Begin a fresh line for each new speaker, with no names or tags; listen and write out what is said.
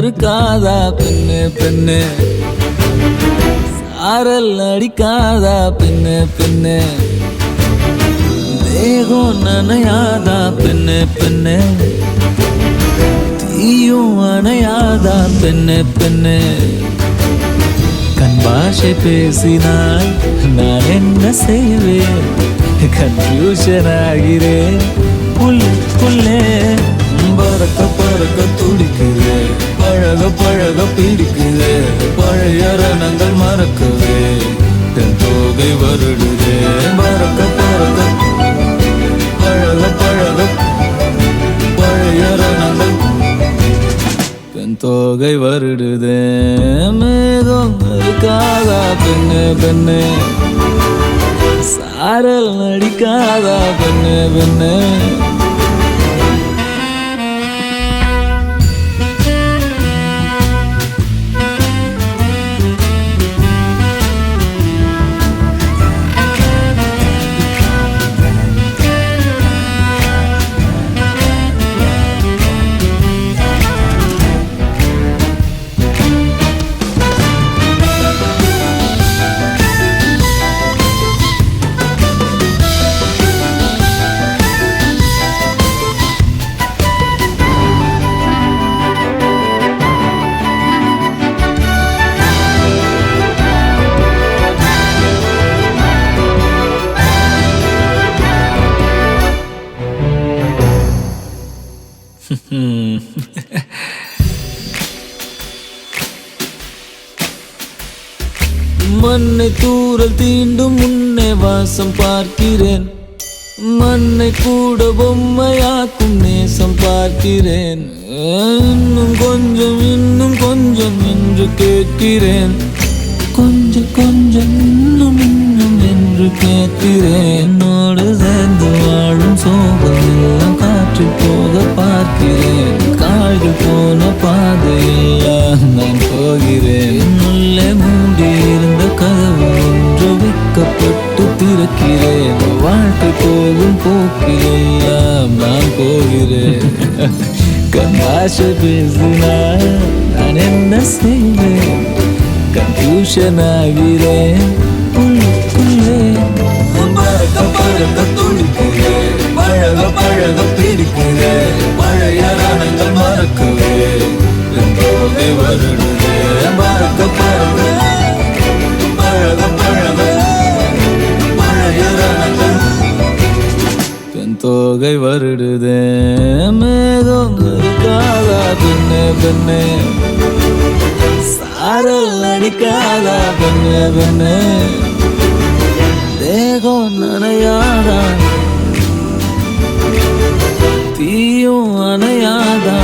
இருக்காதா பெண்ணு பெண்ணு, சாரல் அடிக்காதா பெண்ணு பெண்ணு, தேகம் நனையாதா பெண்ணு பெண்ணு, தீயும் அணையாதா பெண்ணு பெண்ணு. கண் பாஷை பேசினால் நான் என்ன செய்வேன், கன்ஃபியூஷன் ஆகிறேன் புல்லே. பறக்க பறக்க துடிக்குது, பழக பழக பிடிக்குது, பழைய ரணங்கள் மறக்குது, தென் தோகை வருடுது. பறக்க பறக்க பழக பழக பழைய ரணங்கள் தென் தோகை வருடுது. மேகம் இருக்காதா பெண்ணு பெண்ணு, சாரல் அடிக்காதா பெண்ணு பெண்ணு. மண்ணை தூரல் தீண்டும் முன்னே வாசம் பார்க்கிறேன், மண்ணை கூட பொம்மையாக்கும் நேசம் பார்க்கிறேன். இன்னும் கொஞ்சம் என்று கேட்கிறேன், கொஞ்சம் கொஞ்சம் இன்னும் என்று கேட்கிறேன். என்னோடு சேர்ந்து வாழும் சோகம் எல்லாம் காற்றில் போக பார்க்கிறேன், கால்கள் போன பாதையெல்லாம் நான் போகிறேன். உள்ளே மூடி இருந்த கதவு ஒன்று வைக்கப்பட்டு திறக்கிறேன், வாழ்க்கை போகும் போக்கிலெல்லாம் நான் போகிறேன். கண்ணாசை பேசினால் நான் என்ன செய்வேன், கன்ஃபியூஷன் ஆகிறேன் உள்ளுக்குள்ளே. பறக்க பறக்க துடிக்கிறேன், பழக பழக பிடிக்கிறேன், பழைய ரணங்கள் மறக்குவேன், தோகை வருடுதே. பறக்க பறக்க பழக பழக பழைய ரணங்கள் தன் தோகை வருடுதே. மேகம் இருக்காதா பெண்ணு பெண்ணு, சாரல் அடிக்காதா பெண்ணு பெண்ணு, தேகம் நனையாதா தீயும் அணையாதா.